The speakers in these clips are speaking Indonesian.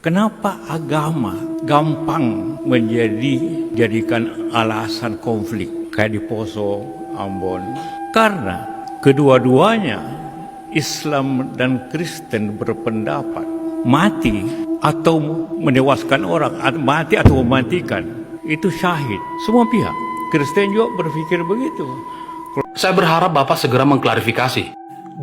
Kenapa agama gampang jadikan alasan konflik kayak di Poso, Ambon? Karena kedua-duanya Islam dan Kristen berpendapat mati atau menewaskan orang, mati atau mematikan itu syahid. Semua pihak Kristen juga berpikir begitu. Saya berharap Bapak segera mengklarifikasi.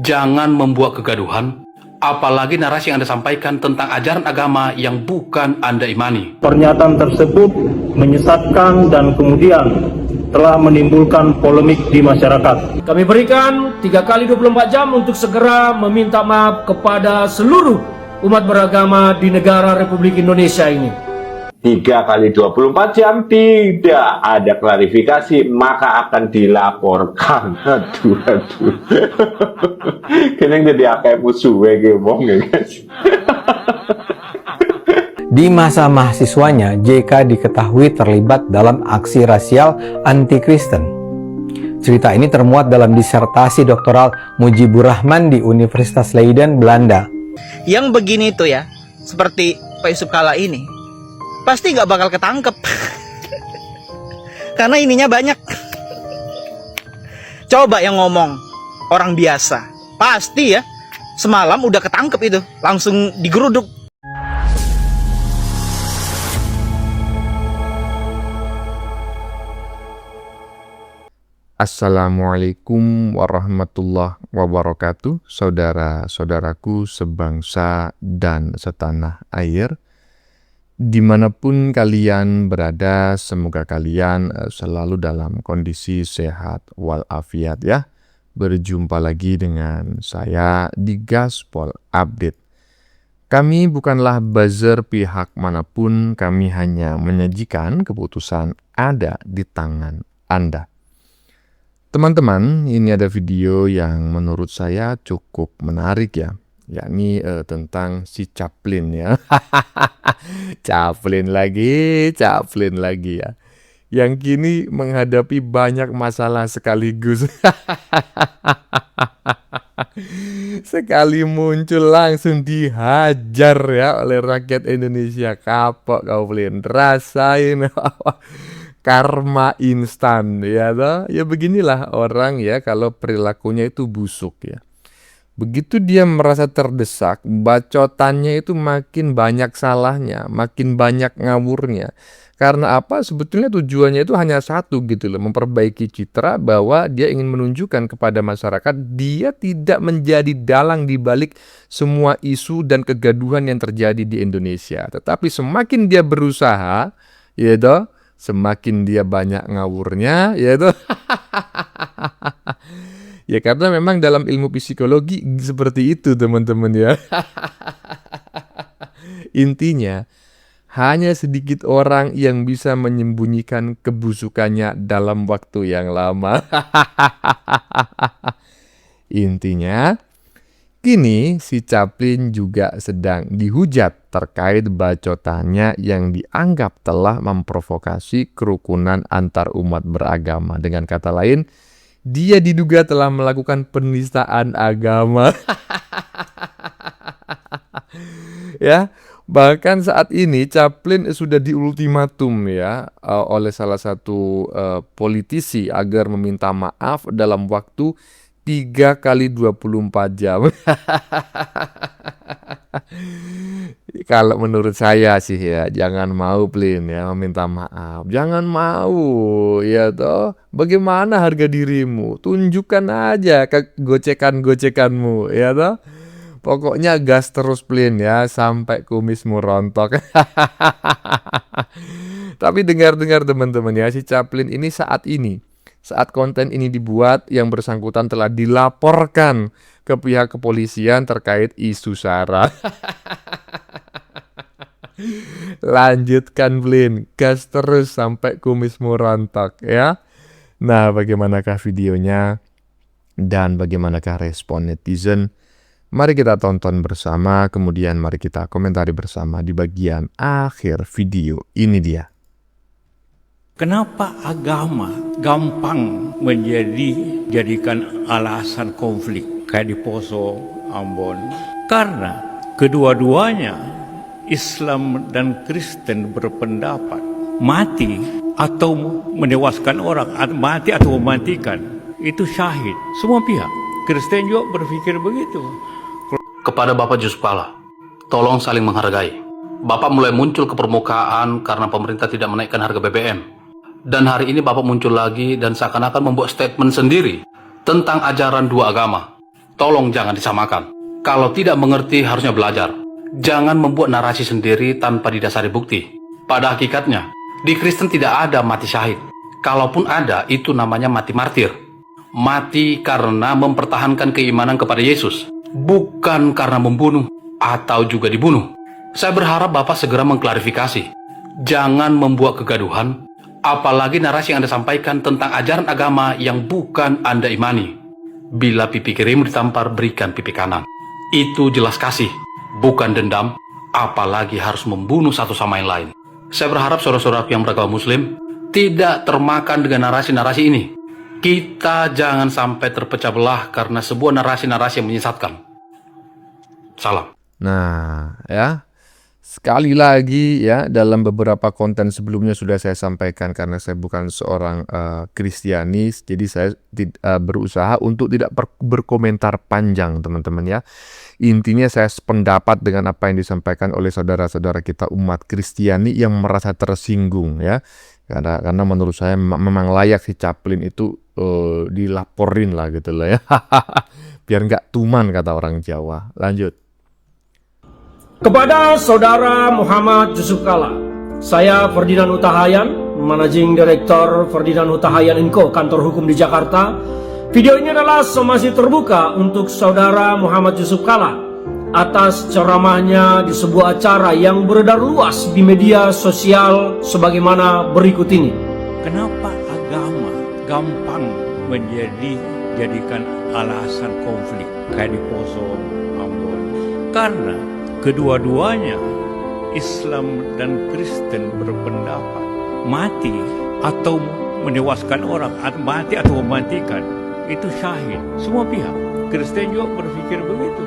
Jangan membuat kegaduhan, apalagi narasi yang Anda sampaikan tentang ajaran agama yang bukan Anda imani. Pernyataan tersebut menyesatkan dan kemudian telah menimbulkan polemik di masyarakat. Kami berikan 3 kali 24 jam untuk segera meminta maaf kepada seluruh umat beragama di negara Republik Indonesia ini. 3 kali 24 jam tidak ada klarifikasi, maka akan dilaporkan. Aduh. Kini jadi akeh musuhe ge wong ya, guys. Di masa mahasiswanya, JK diketahui terlibat dalam aksi rasial anti-Kristen. Cerita ini termuat dalam disertasi doktoral Mujibur Rahman di Universitas Leiden, Belanda. Yang begini tuh ya, seperti Pak Yusuf Kala ini, pasti nggak bakal ketangkep. Karena ininya banyak. Coba yang ngomong orang biasa, pasti ya semalam udah ketangkep itu, langsung digeruduk. Assalamualaikum warahmatullahi wabarakatuh, saudara-saudaraku sebangsa dan setanah air. Dimanapun kalian berada, semoga kalian selalu dalam kondisi sehat walafiat ya. Berjumpa lagi dengan saya di Gaspol Update. Kami bukanlah buzzer pihak manapun, kami hanya menyajikan keputusan ada di tangan Anda. Teman-teman, ini ada video yang menurut saya cukup menarik ya. Yakni tentang si Chaplin ya. Chaplin lagi ya. Yang kini menghadapi banyak masalah sekaligus. Sekali muncul langsung dihajar ya oleh rakyat Indonesia. Kapok kau Plin, rasain karma instan ya toh. Ya beginilah orang ya kalau perilakunya itu busuk ya. Begitu dia merasa terdesak, bacotannya itu makin banyak salahnya, makin banyak ngawurnya. Karena apa? Sebetulnya tujuannya itu hanya satu gitu loh, memperbaiki citra bahwa dia ingin menunjukkan kepada masyarakat dia tidak menjadi dalang di balik semua isu dan kegaduhan yang terjadi di Indonesia. Tetapi semakin dia berusaha, ya toh, semakin dia banyak ngawurnya, ya toh. Ya karena memang dalam ilmu psikologi seperti itu teman-teman ya. Intinya hanya sedikit orang yang bisa menyembunyikan kebusukannya dalam waktu yang lama. Intinya kini si Chaplin juga sedang dihujat terkait bacotannya yang dianggap telah memprovokasi kerukunan antar umat beragama. Dengan kata lain, dia diduga telah melakukan penistaan agama. Ya, bahkan saat ini Chaplin sudah diultimatum ya oleh salah satu politisi agar meminta maaf dalam waktu 3 kali 24 jam. Kalau menurut saya sih ya, jangan mau Plin ya meminta maaf. Jangan mau ya toh. Bagaimana harga dirimu? Tunjukkan aja ke gocekan-gocekanmu ya toh. Pokoknya gas terus Plin ya sampai kumismu rontok. Tapi dengar-dengar teman-teman ya, si Chaplin ini saat konten ini dibuat, yang bersangkutan telah dilaporkan ke pihak kepolisian terkait isu SARA. Lanjutkan Plin, gas terus sampai kumismu rontok ya. Nah, bagaimanakah videonya dan bagaimanakah respon netizen? Mari kita tonton bersama, kemudian mari kita komentari bersama di bagian akhir video. Ini dia. Kenapa agama gampang jadikan alasan konflik kayak di Poso, Ambon? Karena kedua-duanya Islam dan Kristen berpendapat mati atau menewaskan orang, mati atau mematikan itu syahid. Semua pihak. Kristen juga berpikir begitu. Kepada Bapak Yusuf Kalla, tolong saling menghargai. Bapak mulai muncul ke permukaan karena pemerintah tidak menaikkan harga BBM. Dan hari ini Bapak muncul lagi dan seakan-akan membuat statement sendiri tentang ajaran dua agama. Tolong jangan disamakan. Kalau tidak mengerti harusnya belajar. Jangan membuat narasi sendiri tanpa didasari bukti. Pada hakikatnya, di Kristen tidak ada mati syahid. Kalaupun ada, itu namanya mati martir. Mati karena mempertahankan keimanan kepada Yesus, bukan karena membunuh atau juga dibunuh. Saya berharap Bapak segera mengklarifikasi. Jangan membuat kegaduhan, apalagi narasi yang Anda sampaikan tentang ajaran agama yang bukan Anda imani. Bila pipi kirimu ditampar, berikan pipi kanan. Itu jelas kasih, bukan dendam, apalagi harus membunuh satu sama yang lain. Saya berharap saudara-saudara yang beragama Muslim tidak termakan dengan narasi-narasi ini. Kita jangan sampai terpecah belah karena sebuah narasi-narasi yang menyesatkan. Salam. Nah, ya. Sekali lagi ya, dalam beberapa konten sebelumnya sudah saya sampaikan karena saya bukan seorang Kristianis, jadi saya berusaha untuk tidak berkomentar panjang, teman-teman ya. Intinya saya sependapat dengan apa yang disampaikan oleh saudara-saudara kita umat Kristiani yang merasa tersinggung ya. Karena menurut saya memang layak si Chaplin itu dilaporin lah gitu lah ya. Biar nggak tuman kata orang Jawa. Lanjut. Kepada Saudara Muhammad Yusuf Kalla, saya Ferdinand Hutahayan, Managing Director Ferdinand Hutahayan & Co, kantor hukum di Jakarta. Video ini adalah somasi terbuka untuk Saudara Muhammad Yusuf Kalla atas ceramahnya di sebuah acara yang beredar luas di media sosial sebagaimana berikut ini. Kenapa agama gampang menjadikan alasan konflik kayak di Poso, Ambon? Karena kedua-duanya Islam dan Kristen berpendapat mati atau menewaskan orang, mati atau mematikan itu syahid. Semua pihak. Kristen juga berpikir begitu.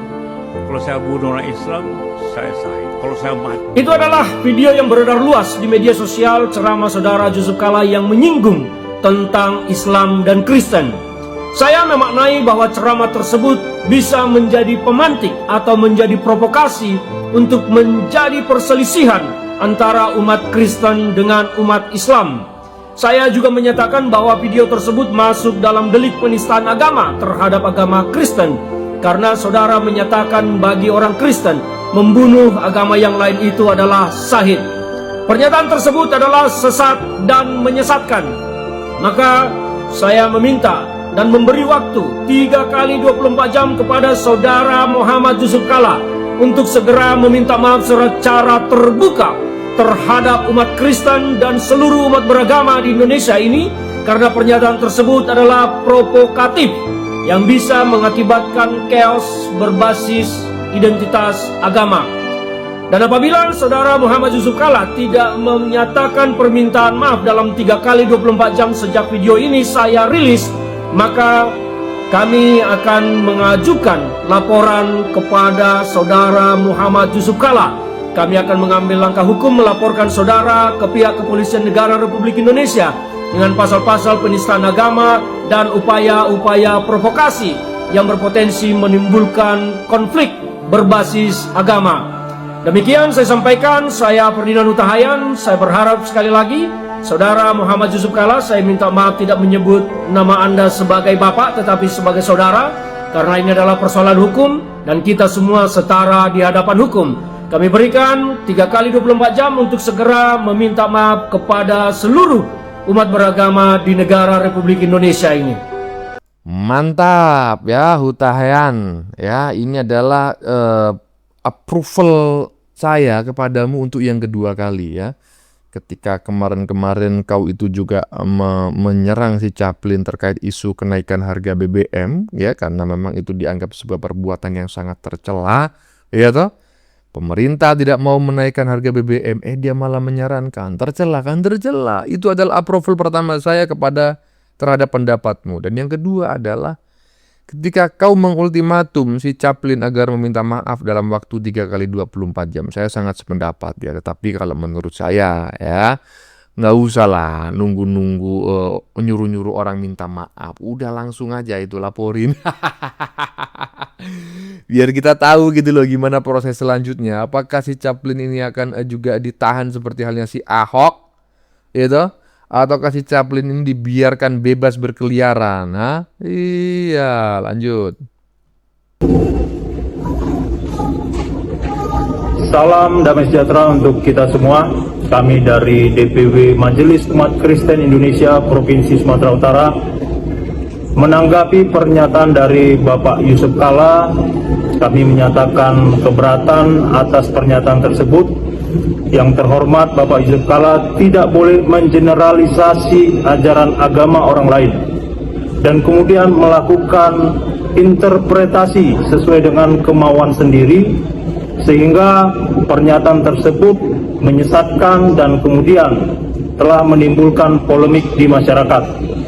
Kalau saya bunuh orang Islam, saya syahid. Kalau saya mati. Itu adalah video yang beredar luas di media sosial ceramah Saudara Yusuf Kalla yang menyinggung tentang Islam dan Kristen. Saya memaknai bahwa ceramah tersebut bisa menjadi pemantik atau menjadi provokasi untuk menjadi perselisihan antara umat Kristen dengan umat Islam. Saya juga menyatakan bahwa video tersebut masuk dalam delik penistaan agama terhadap agama Kristen, karena saudara menyatakan bagi orang Kristen membunuh agama yang lain itu adalah syahid. Pernyataan tersebut adalah sesat dan menyesatkan. Maka saya meminta dan memberi waktu 3 kali 24 jam kepada Saudara Muhammad Yusuf Kalla untuk segera meminta maaf secara terbuka terhadap umat Kristen dan seluruh umat beragama di Indonesia ini, karena pernyataan tersebut adalah provokatif yang bisa mengakibatkan chaos berbasis identitas agama. Dan apabila Saudara Muhammad Yusuf Kalla tidak menyatakan permintaan maaf dalam 3 kali 24 jam sejak video ini saya rilis, maka kami akan mengajukan laporan kepada Saudara Muhammad Yusuf Kalla. Kami akan mengambil langkah hukum melaporkan saudara ke pihak Kepolisian Negara Republik Indonesia dengan pasal-pasal penistaan agama dan upaya-upaya provokasi yang berpotensi menimbulkan konflik berbasis agama. Demikian saya sampaikan, saya Ferdinand Hutahayan. Saya berharap sekali lagi Saudara Muhammad Yusuf Kalla, saya minta maaf tidak menyebut nama Anda sebagai bapak tetapi sebagai saudara, karena ini adalah persoalan hukum dan kita semua setara di hadapan hukum. Kami berikan 3 kali 24 jam untuk segera meminta maaf kepada seluruh umat beragama di negara Republik Indonesia ini. Mantap ya Hutahayan. Ya, ini adalah approval saya kepadamu untuk yang kedua kali ya. Ketika kemarin-kemarin kau itu juga menyerang si Chaplin terkait isu kenaikan harga BBM ya, karena memang itu dianggap sebuah perbuatan yang sangat tercela ya toh. Pemerintah tidak mau menaikkan harga BBM, dia malah menyarankan, tercela. Itu adalah approval pertama saya terhadap pendapatmu. Dan yang kedua adalah ketika kau mengultimatum si Chaplin agar meminta maaf dalam waktu 3 kali 24 jam, saya sangat sependapat ya. Tetapi kalau menurut saya ya, nggak usah lah nunggu-nunggu nyuruh-nyuruh orang minta maaf. Udah langsung aja itu laporin. Biar kita tahu gitu loh gimana proses selanjutnya. Apakah si Chaplin ini akan juga ditahan seperti halnya si Ahok, gitu? Ataukah si Chaplin ini dibiarkan bebas berkeliaran? Nah, iya, lanjut. Salam damai sejahtera untuk kita semua. Kami dari DPW Majelis Umat Kristen Indonesia Provinsi Sumatera Utara menanggapi pernyataan dari Bapak Yusuf Kalla. Kami menyatakan keberatan atas pernyataan tersebut. Yang terhormat Bapak Yusuf Kalla tidak boleh mengeneralisasi ajaran agama orang lain dan kemudian melakukan interpretasi sesuai dengan kemauan sendiri, sehingga pernyataan tersebut menyesatkan dan kemudian telah menimbulkan polemik di masyarakat.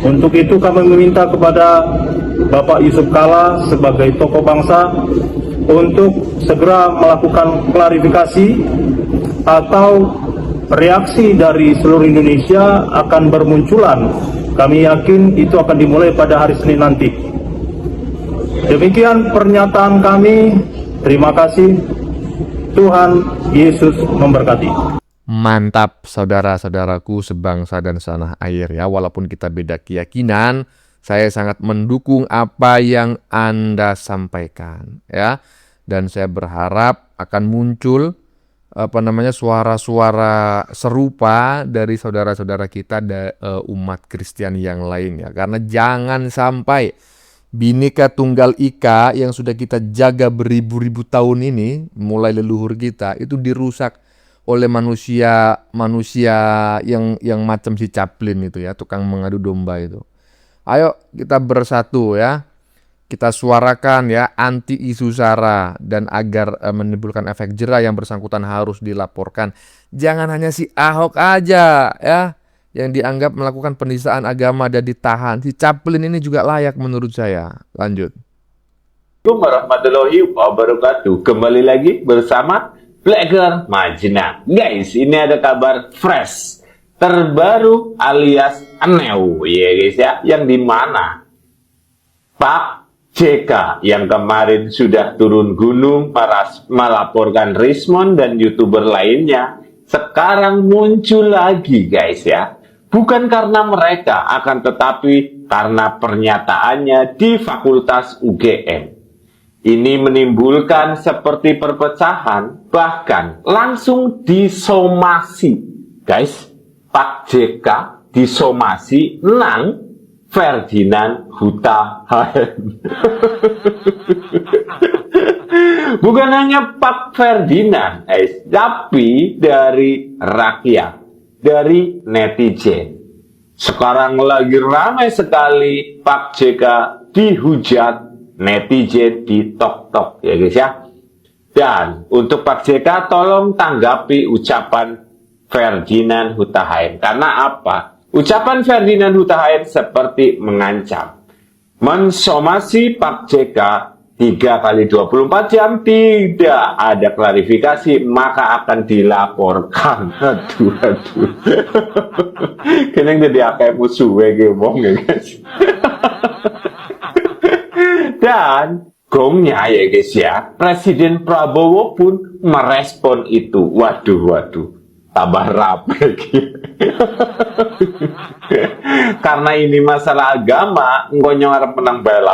Untuk itu kami meminta kepada Bapak Yusuf Kalla sebagai tokoh bangsa untuk segera melakukan klarifikasi atau reaksi dari seluruh Indonesia akan bermunculan. Kami yakin itu akan dimulai pada hari Senin nanti. Demikian pernyataan kami. Terima kasih. Tuhan Yesus memberkati. Mantap saudara-saudaraku sebangsa dan setanah air ya. Walaupun kita beda keyakinan, saya sangat mendukung apa yang Anda sampaikan ya. Dan saya berharap akan muncul suara-suara serupa dari saudara-saudara kita umat Kristen yang lain ya. Karena jangan sampai Bhinneka Tunggal Ika yang sudah kita jaga beribu-ribu tahun ini, mulai leluhur kita, itu dirusak oleh manusia yang macam si Chaplin itu ya, tukang mengadu domba itu. Ayo kita bersatu ya. Kita suarakan ya anti isu SARA dan agar menimbulkan efek jera yang bersangkutan harus dilaporkan. Jangan hanya si Ahok aja ya yang dianggap melakukan penistaan agama dan ditahan. Si Chaplin ini juga layak menurut saya. Lanjut. Assalamualaikum warahmatullahi wabarakatuh. Kembali lagi bersama Blogger Majna. Guys, ini ada kabar fresh terbaru alias Aneu ya guys ya, yang dimana Pak JK yang kemarin sudah turun gunung melaporkan Rismon dan YouTuber lainnya, sekarang muncul lagi guys ya. Bukan karena mereka, akan tetapi karena pernyataannya di Fakultas UGM. Ini menimbulkan seperti perpecahan, bahkan langsung disomasi. Guys, Pak JK disomasi nang Ferdinand Huta Heian. Bukan hanya Pak Ferdinand, tapi dari rakyat, dari netizen. Sekarang lagi ramai sekali Pak JK dihujat netizen di TikTok ya guys ya. Dan untuk Pak JK tolong tanggapi ucapan Ferdinand Huta Heian. Karena apa? Ucapan Ferdinand Huta Heian seperti mengancam. Mensomasi Pak JK 3 kali 24 jam tidak ada klarifikasi, maka akan dilaporkan. Aduh. Kena jadi akeh musuhe ngomong ya guys. Dan gongnya ya guys ya, Presiden Prabowo pun merespon itu. Waduh. Tambah rapi. Karena ini masalah agama, ngonyong harap menang bela.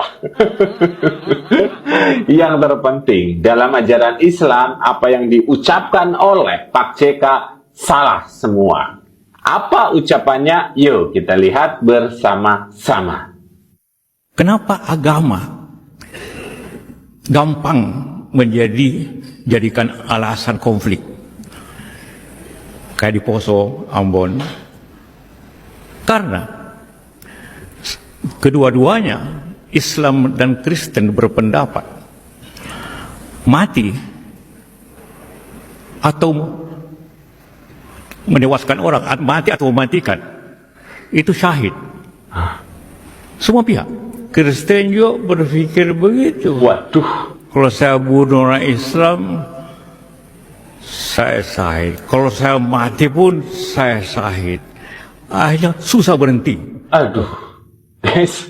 Yang terpenting dalam ajaran Islam, apa yang diucapkan oleh Pak JK salah semua. Apa ucapannya? Yuk kita lihat bersama-sama. Kenapa agama gampang jadikan alasan konflik? Kayak di Poso, Ambon. Karena kedua-duanya Islam dan Kristen berpendapat mati atau menewaskan orang, mati atau mematikan itu syahid. Semua pihak. Kristen juga berpikir begitu. Waduh, Kalau saya bunuh orang Islam, saya syahid. Kalau saya mati pun, saya syahid. Akhirnya susah berhenti. aduh, guys.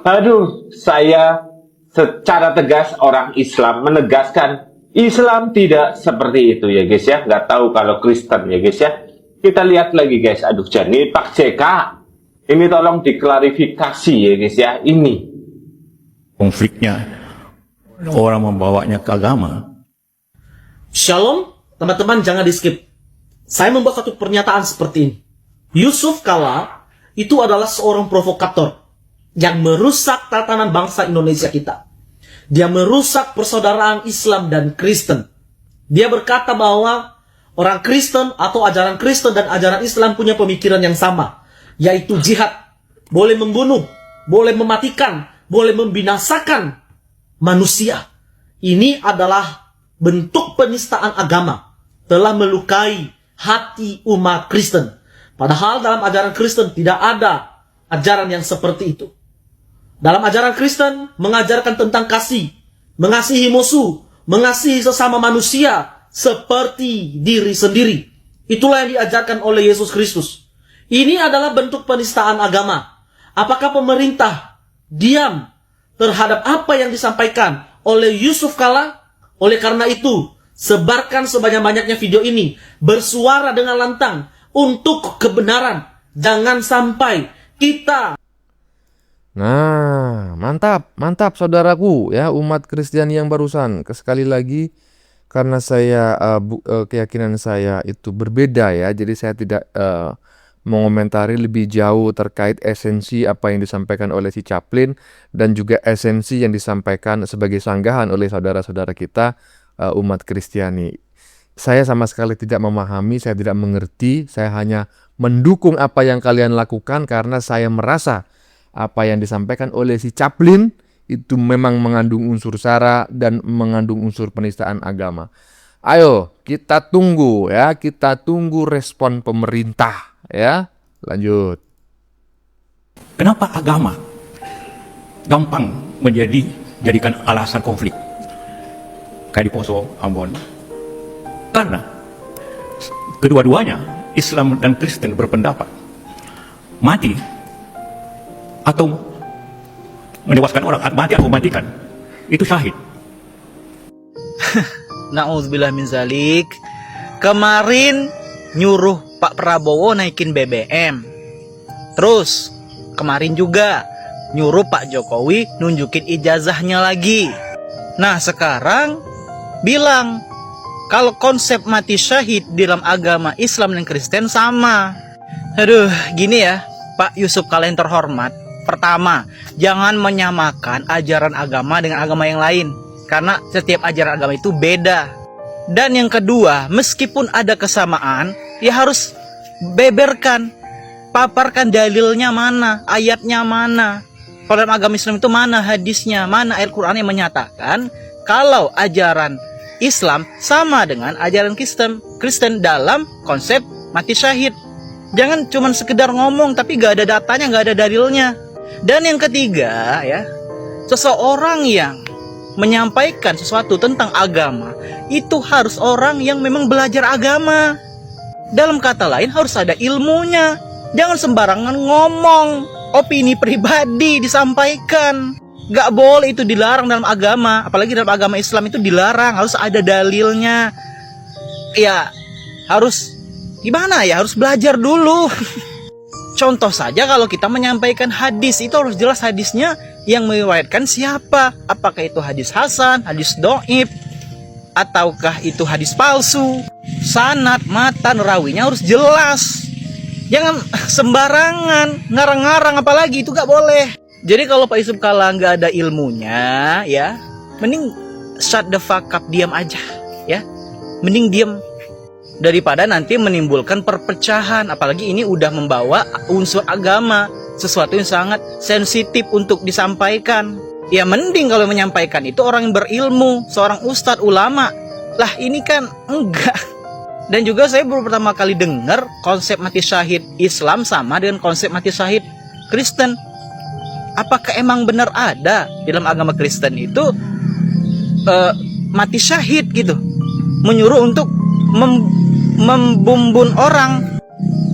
Aduh, saya secara tegas orang Islam menegaskan Islam tidak seperti itu ya guys ya. Nggak tahu kalau Kristen ya guys ya. Kita lihat lagi guys. Aduh, jadi Pak JK, ini tolong diklarifikasi ya guys ya. Ini Konfliknya, orang membawanya ke agama. Shalom, teman-teman jangan di skip. Saya membuat satu pernyataan seperti ini. Yusuf Kala itu adalah seorang provokator yang merusak tatanan bangsa Indonesia kita. Dia merusak persaudaraan Islam dan Kristen. Dia berkata bahwa orang Kristen atau ajaran Kristen dan ajaran Islam punya pemikiran yang sama, yaitu jihad. Boleh membunuh, boleh mematikan, boleh membinasakan manusia. Ini adalah bentuk penistaan agama, telah melukai hati umat Kristen. Padahal dalam ajaran Kristen tidak ada ajaran yang seperti itu. Dalam ajaran Kristen mengajarkan tentang kasih, mengasihi musuh, mengasihi sesama manusia seperti diri sendiri. Itulah yang diajarkan oleh Yesus Kristus. Ini adalah bentuk penistaan agama. Apakah pemerintah diam terhadap apa yang disampaikan oleh Yusuf Kala? Oleh karena itu, sebarkan sebanyak-banyaknya video ini, bersuara dengan lantang untuk kebenaran. Jangan sampai kita... Nah, mantap saudaraku ya, umat Kristiani yang barusan. Sekali lagi, karena saya keyakinan saya itu berbeda ya, jadi saya tidak mengomentari lebih jauh terkait esensi apa yang disampaikan oleh si Chaplin dan juga esensi yang disampaikan sebagai sanggahan oleh saudara-saudara kita umat Kristiani. Saya sama sekali tidak memahami, saya tidak mengerti, saya hanya mendukung apa yang kalian lakukan karena saya merasa apa yang disampaikan oleh si Chaplin itu memang mengandung unsur sara dan mengandung unsur penistaan agama. Ayo kita tunggu ya, kita tunggu respon pemerintah ya. Lanjut. Kenapa agama gampang jadikan alasan konflik? Kayak di Poso, Ambon. Karena kedua-duanya Islam dan Kristen berpendapat mati atau menewaskan orang, mati atau matikan, itu syahid. Na'udzubillah min zalik. Kemarin nyuruh Pak Prabowo naikin BBM. Terus kemarin juga nyuruh Pak Jokowi nunjukin ijazahnya lagi. Nah sekarang bilang kalau konsep mati syahid di dalam agama Islam dan Kristen sama. Aduh, gini ya Pak Yusuf Kala yang terhormat. Pertama, jangan menyamakan ajaran agama dengan agama yang lain, karena setiap ajaran agama itu beda. Dan yang kedua, meskipun ada kesamaan, ya harus beberkan, paparkan dalilnya mana, ayatnya mana. Kalau dalam agama Islam itu mana hadisnya, mana ayat Quran yang menyatakan kalau ajaran Islam sama dengan ajaran Kristen dalam konsep mati syahid. Jangan cuma sekedar ngomong tapi gak ada datanya, gak ada dalilnya. Dan yang ketiga ya, seseorang yang menyampaikan sesuatu tentang agama itu harus orang yang memang belajar agama. Dalam kata lain harus ada ilmunya. Jangan sembarangan ngomong, opini pribadi disampaikan. Gak boleh, itu dilarang dalam agama. Apalagi dalam agama Islam itu dilarang, harus ada dalilnya. Ya harus gimana ya, harus belajar dulu. Contoh saja kalau kita menyampaikan hadis, itu harus jelas hadisnya yang meriwayatkan siapa. Apakah itu hadis hasan, hadis dhaif, ataukah itu hadis palsu. Sanad, matan, rawinya harus jelas. Jangan sembarangan, ngarang-ngarang apalagi, itu gak boleh. Jadi kalau Pak Yusuf Kala gak ada ilmunya ya, mending shut the fuck up, diam aja ya. Mending diam daripada nanti menimbulkan perpecahan. Apalagi ini udah membawa unsur agama, sesuatu yang sangat sensitif untuk disampaikan. Ya mending kalau menyampaikan itu orang yang berilmu, seorang ustadz ulama. Lah ini kan enggak. Dan juga saya baru pertama kali dengar konsep mati syahid Islam sama dengan konsep mati syahid Kristen. apakah emang benar ada di dalam agama Kristen itu mati syahid gitu, menyuruh untuk membumbun orang?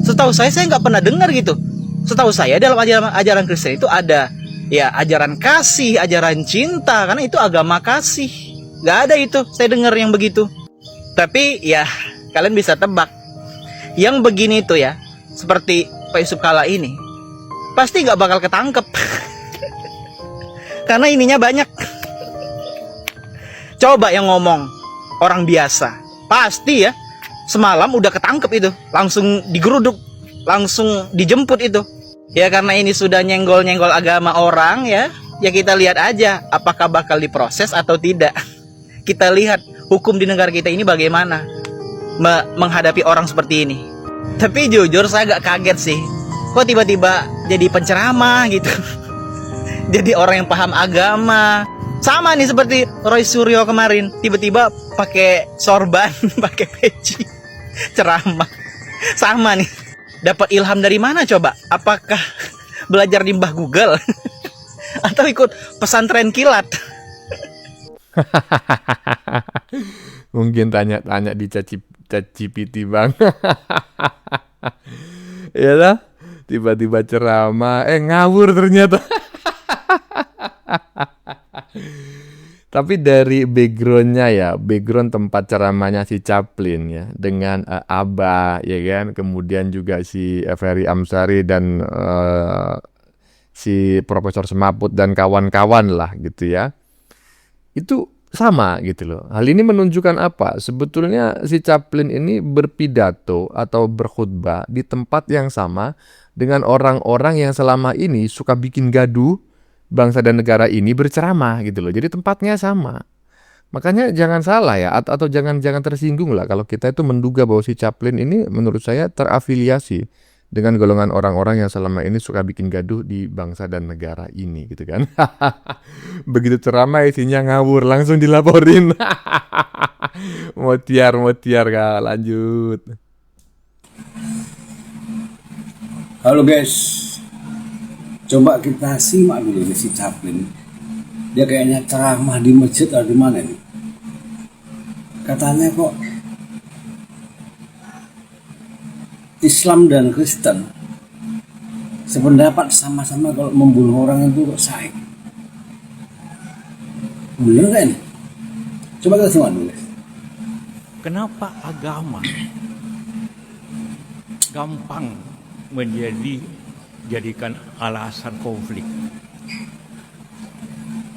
Setahu saya nggak pernah dengar gitu. Setahu saya dalam ajaran Kristen itu ada ya ajaran kasih, ajaran cinta, karena itu agama kasih. Nggak ada itu, saya dengar yang begitu. Tapi ya kalian bisa tebak, yang begini itu ya, seperti Pak Yusuf Kalla ini, pasti nggak bakal ketangkep. Karena ininya banyak. Coba yang ngomong orang biasa, pasti ya semalam udah ketangkep itu, langsung digeruduk, langsung dijemput itu. Ya karena ini sudah nyenggol-nyenggol agama orang ya kita lihat aja apakah bakal diproses atau tidak. Kita lihat hukum di negara kita ini bagaimana menghadapi orang seperti ini. Tapi jujur saya agak kaget sih, kok tiba-tiba jadi penceramah gitu. Jadi orang yang paham agama. Sama nih seperti Roy Suryo kemarin, tiba-tiba pakai sorban, pakai peci, ceramah. Sama nih. Dapat ilham dari mana coba? Apakah belajar di Mbah Google? Atau ikut pesantren kilat? Mungkin tanya-tanya di ChatGPT bang. Ya lah, tiba-tiba ceramah, ngawur ternyata. Tapi dari backgroundnya ya, background tempat ceramahnya si Chaplin ya, dengan Abah ya kan, kemudian juga si Ferry Amsari dan si Profesor Semaput dan kawan-kawan lah gitu ya. Itu sama gitu loh. Hal ini menunjukkan apa? Sebetulnya si Chaplin ini berpidato atau berkhutbah di tempat yang sama dengan orang-orang yang selama ini suka bikin gaduh bangsa dan negara ini berceramah gitu loh. Jadi tempatnya sama. Makanya jangan salah ya, atau jangan tersinggung lah kalau kita itu menduga bahwa si Chaplin ini menurut saya terafiliasi dengan golongan orang-orang yang selama ini suka bikin gaduh di bangsa dan negara ini gitu kan. Begitu ceramah isinya ngawur, langsung dilaporin. Motiar Kak, lanjut. Halo guys, coba kita simak dulu si Chaplin. Dia kayaknya ceramah di masjid atau di mana nih? Katanya kok Islam dan Kristen sependapat sama-sama kalau membunuh orang itu kok sahih. Bener nggak ini? Coba kita simak dulu. Kenapa agama gampang jadikan alasan konflik?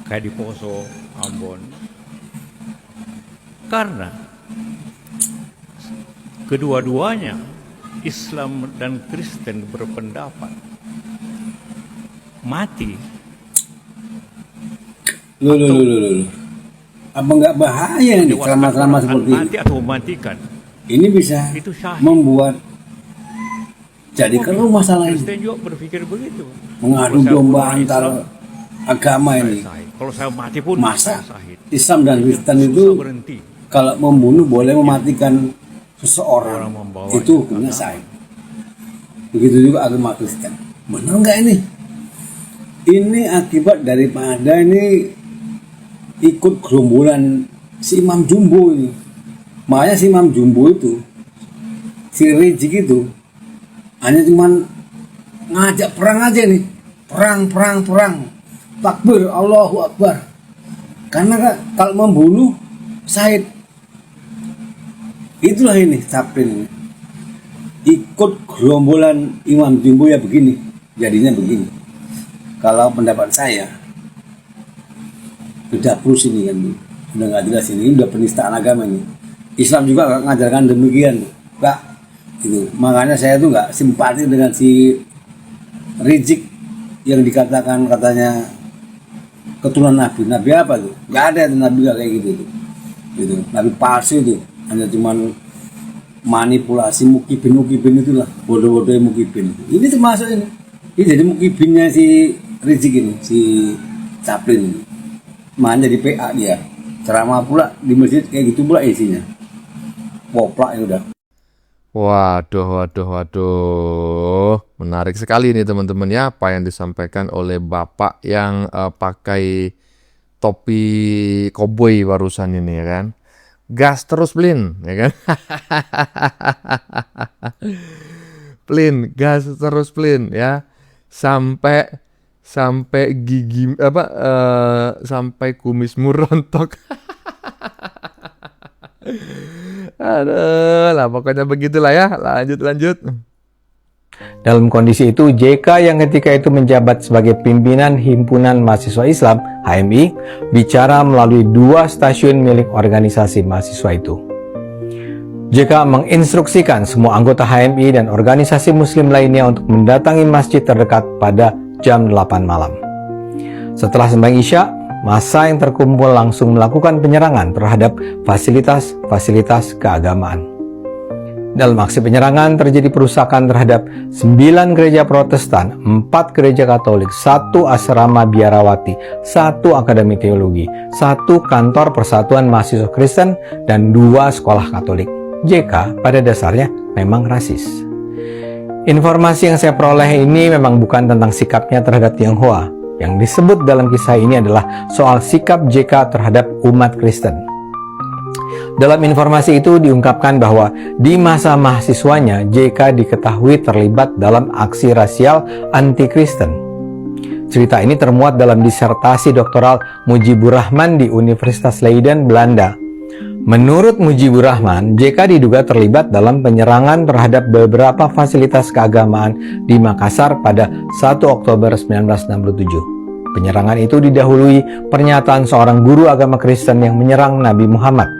Kayak di Poso, Ambon. Karena kedua-duanya Islam dan Kristen berpendapat mati. Loh. Apa nggak bahaya nih ceramah-ceramah seperti ini? Mati atau mematikan. Ini bisa membuat jadi keruh masalah ini. Kristen juga berpikir begitu. Mengadu domba antara agama ini. Kalau saya mati pun masa sahid. Islam dan Kristen itu kalau membunuh boleh mematikan seseorang, itu hukumnya sahih. Begitu juga agama Kristen. Benar nggak ini? Ini akibat daripada ini ikut gerombolan si Imam Jumbo ini. Makanya si Imam Jumbo itu, si Rizik itu hanya cuman ngajak perang aja nih, perang. Takbir, Allahu Akbar. Karena kalau membunuh syahid. Itulah ini Chaplin. Ikut gerombolan Imam Jumbo ya begini. Jadinya begini. Kalau pendapat saya udah plus ini kan. Udah nggak jelas ini udah penistaan agama ini. Islam juga ngajarkan demikian. Enggak. Gitu. Makanya saya tuh nggak simpati dengan si Rizik yang dikatakan katanya keturunan Nabi apa tuh? Nggak ada itu Nabi kayak gitu. Nabi palsu itu hanya cuman manipulasi mukibin itulah, bodoh-bodoh mukibin. Ini termasuk ini jadi mukibinnya si Rizik ini, si Chaplin ini. Makanya jadi PA dia, ceramah pula di masjid kayak gitu pula isinya. Poplak ya udah. Waduh. Menarik sekali nih teman-teman ya, apa yang disampaikan oleh Bapak yang pakai topi koboi barusan ini ya kan. Gas terus Plin, ya kan. Plin, gas terus Plin ya. Sampai gigi sampai kumismu rontok. Aduh lah, pokoknya begitulah ya. Lanjut. Dalam kondisi itu, JK yang ketika itu menjabat sebagai pimpinan Himpunan Mahasiswa Islam (HMI) bicara melalui 2 stasiun milik organisasi mahasiswa itu. JK menginstruksikan semua anggota HMI dan organisasi muslim lainnya untuk mendatangi masjid terdekat pada jam 8 malam. Setelah sembahyang Isya, massa yang terkumpul langsung melakukan penyerangan terhadap fasilitas keagamaan. Dalam aksi penyerangan terjadi perusakan terhadap 9 gereja Protestan, 4 gereja Katolik, 1 asrama biarawati, 1 akademi teologi, 1 kantor Persatuan Mahasiswa Kristen, dan 2 sekolah Katolik. JK pada dasarnya memang rasis. Informasi yang saya peroleh ini memang bukan tentang sikapnya terhadap Tionghoa. Yang disebut dalam kisah ini adalah soal sikap JK terhadap umat Kristen. Dalam informasi itu diungkapkan bahwa di masa mahasiswanya, JK diketahui terlibat dalam aksi rasial anti-Kristen. Cerita ini termuat dalam disertasi doktoral Mujibur Rahman di Universitas Leiden, Belanda. Menurut Mujibur Rahman, JK diduga terlibat dalam penyerangan terhadap beberapa fasilitas keagamaan di Makassar pada 1 Oktober 1967. Penyerangan itu didahului pernyataan seorang guru agama Kristen yang menyerang Nabi Muhammad.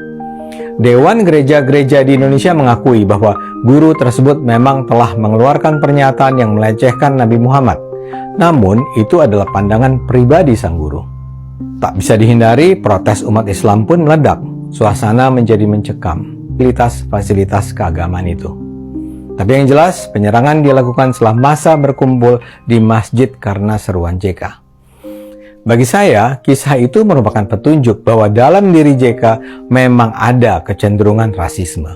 Dewan Gereja-Gereja di Indonesia mengakui bahwa guru tersebut memang telah mengeluarkan pernyataan yang melecehkan Nabi Muhammad. Namun, itu adalah pandangan pribadi sang guru. Tak bisa dihindari, protes umat Islam pun meledak. Suasana menjadi mencekam. Fasilitas keagamaan itu. Tapi yang jelas, penyerangan dilakukan setelah massa berkumpul di masjid karena seruan JK. Bagi saya, kisah itu merupakan petunjuk bahwa dalam diri JK memang ada kecenderungan rasisme.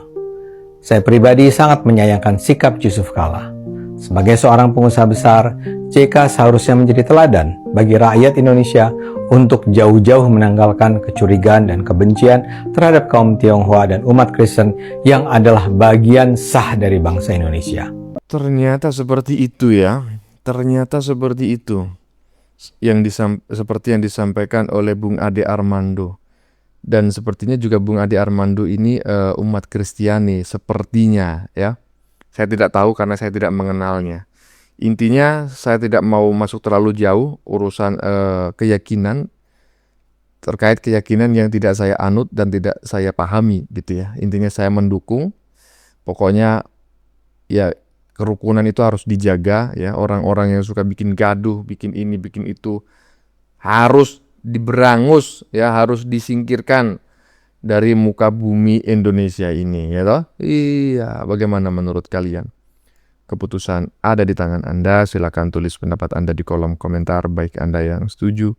Saya pribadi sangat menyayangkan sikap Yusuf Kalla. Sebagai seorang pengusaha besar, JK seharusnya menjadi teladan bagi rakyat Indonesia untuk jauh-jauh menanggalkan kecurigaan dan kebencian terhadap kaum Tionghoa dan umat Kristen yang adalah bagian sah dari bangsa Indonesia. Ternyata seperti itu ya. Ternyata seperti itu. Seperti yang disampaikan oleh Bung Ade Armando, dan sepertinya juga Bung Ade Armando ini umat Kristiani sepertinya ya. Saya tidak tahu karena saya tidak mengenalnya. Intinya saya tidak mau masuk terlalu jauh urusan keyakinan, terkait keyakinan yang tidak saya anut dan tidak saya pahami gitu ya. Intinya saya mendukung, pokoknya ya kerukunan itu harus dijaga ya. Orang-orang yang suka bikin gaduh, bikin ini, bikin itu harus diberangus ya, harus disingkirkan dari muka bumi Indonesia ini ya toh. Iya, bagaimana menurut kalian? Keputusan ada di tangan Anda. Silakan tulis pendapat Anda di kolom komentar, baik Anda yang setuju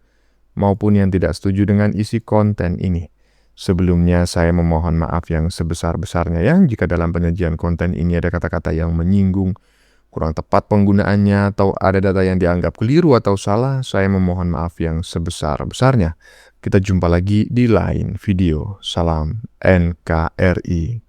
maupun yang tidak setuju dengan isi konten ini. Sebelumnya saya memohon maaf yang sebesar-besarnya ya jika dalam penyajian konten ini ada kata-kata yang menyinggung, kurang tepat penggunaannya, atau ada data yang dianggap keliru atau salah. Saya memohon maaf yang sebesar-besarnya. Kita jumpa lagi di lain video. Salam NKRI.